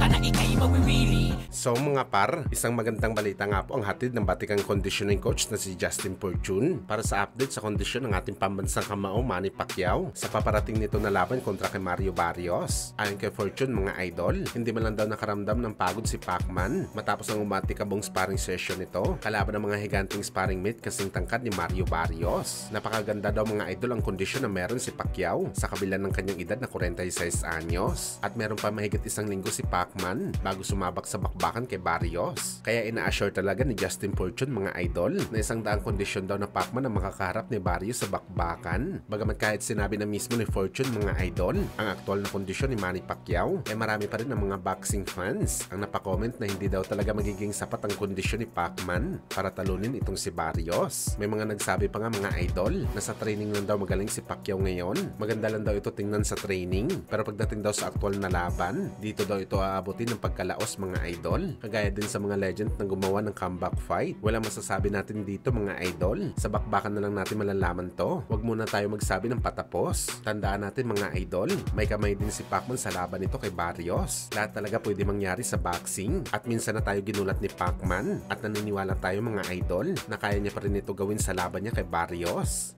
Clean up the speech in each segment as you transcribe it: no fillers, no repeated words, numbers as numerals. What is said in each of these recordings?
ka na ikay mawiwili. So mga par, isang magandang balita nga po ang hatid ng batikang conditioning coach na si Justin Fortune para sa update sa kondisyon ng ating pambansang kamao Manny Pacquiao sa paparating nito na laban kontra kay Mario Barrios. Ayon kay Fortune mga idol, hindi man lang daw nakaramdam ng pagod si Pacman matapos ang umatikabong sparring session nito kalaban ng mga higanting sparring mate kasing tangkad ni Mario Barrios. Napakaganda daw mga idol ang kondisyon na meron si Pacquiao sa kabila ng kanyang edad na 46 anyos at meron pa mahigit isang linggo si Pacman bago sumabak sa bakbakan kay Barrios. Kaya ina-assure talaga ni Justin Fortune mga idol na isang daang kondisyon daw na Pacman ang makakaharap ni Barrios sa bakbakan. Bagamat kahit sinabi na mismo ni Fortune mga idol ang aktual na kondisyon ni Manny Pacquiao, ay marami pa rin ng mga boxing fans ang napakomment na hindi daw talaga magiging sapat ang kondisyon ni Pacman para talunin itong si Barrios. May mga nagsabi pa nga mga idol na sa training lang daw magaling si Pacquiao ngayon. Maganda lang daw ito tingnan sa training, pero pagdating daw sa aktual na laban, dito daw ito aabutin ng pagkalaos mga idol. Kagaya din sa mga legend na gumawa ng comeback fight. Walang masasabi natin dito mga idol. Sa bakbakan na lang natin malalaman to. Huwag muna tayo magsabi ng patapos. Tandaan natin mga idol, may kamay din si Pacman sa laban nito kay Barrios. Lahat talaga pwede mangyari sa boxing. At minsan na tayo ginulat ni Pacman at naniniwala tayo mga idol na kaya niya pa rin ito gawin sa laban niya kay Barrios.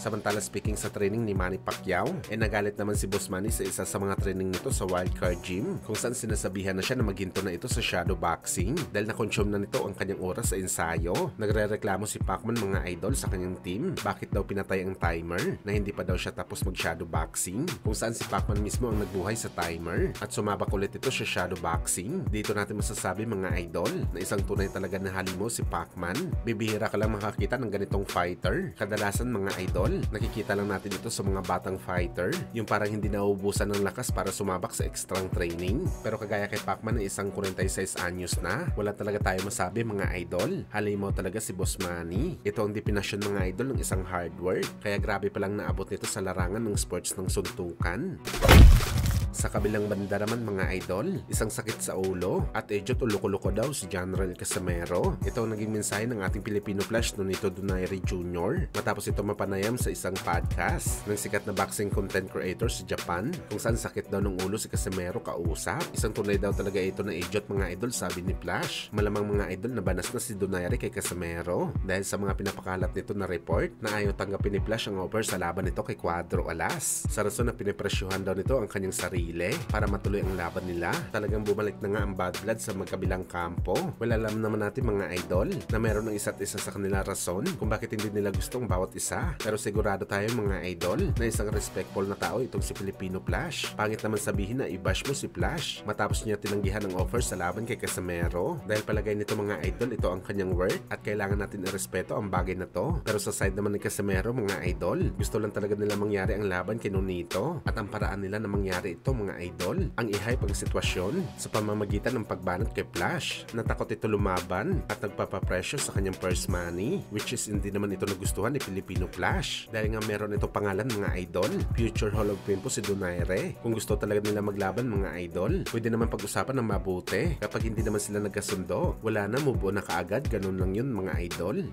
Samantala speaking sa training ni Manny Pacquiao, nagalit naman si Boss Manny sa isa sa mga training nito sa Wildcard Gym kung saan sinasabihan na siya na maghinto na ito sa shadow boxing dahil na-consume na nito ang kanyang oras sa ensayo. Nagre-reklamo si Pacman mga idol sa kanyang team bakit daw pinatay ang timer na hindi pa daw siya tapos mag-shadow boxing, kung saan si Pacman mismo ang nagbuhay sa timer at sumabak ulit ito sa shadow boxing. Dito natin masasabi mga idol na isang tunay talaga na halimo si Pacman. Bibihira ka lang makakita ng ganitong fighter. Kadalasan mga idol, nakikita lang natin ito sa mga batang fighter, yung parang hindi nauubusan ng lakas para sumabak sa extrang training. Pero kagaya kay Pacman na isang 46 anyos na, wala talaga tayo masabi mga idol. Halimaw talaga si Boss Manny. Ito ang definasyon mga idol ng isang hard work. Kaya grabe palang naabot nito sa larangan ng sports ng suntukan. Sa kabilang banda naman mga idol, isang sakit sa ulo at edyot o loko-loko daw si General Casimero. Ito ang naging mensahe ng ating Filipino Flash Nonito Donaire Jr. matapos ito mapanayam sa isang podcast ng sikat na boxing content creator sa Japan kung saan sakit daw ng ulo si Casimero kausap. Isang tunay daw talaga ito na edyot mga idol sabi ni Flash. Malamang mga idol na banas na si Donaire kay Casimero dahil sa mga pinapakalat nito na report na ayaw tanggapin ni Flash ang offer sa laban nito kay Cuadro Alas. Sa rason na pinipresyuhan daw nito ang kanyang sarili para matuloy ang laban nila. Talagang bumalik na nga ang bad blood sa magkabilang kampo. Well, alam naman natin mga idol na meron ng isa't isa sa kanila rason kung bakit hindi nila gustong bawat isa. Pero sigurado tayo mga idol na isang respectful na tao itong si Filipino Flash. Pangit naman sabihin na i-bash mo si Flash matapos niya tinanggihan ang offer sa laban kay Casimero dahil palagay nito mga idol ito ang kanyang worth at kailangan natin irespeto ang bagay na to. Pero sa side naman ni Casimero mga idol, gusto lang talaga nila mangyari ang laban kay Nonito at ang paraan nila na mangyari ito mga idol ang i-hype ang sitwasyon sa pamamagitan ng pagbanat kay Flash. Natakot ito lumaban at nagpapapresyo sa kanyang purse money, which is hindi naman ito nagustuhan ni Filipino Flash dahil nga meron ito pangalan mga idol, future Hall of Fame po si Donaire. Kung gusto talaga nila maglaban mga idol, pwede naman pag-usapan ng mabuti. Kapag hindi naman sila nagkasundo, wala na, move on na kaagad, ganun lang yun mga idol.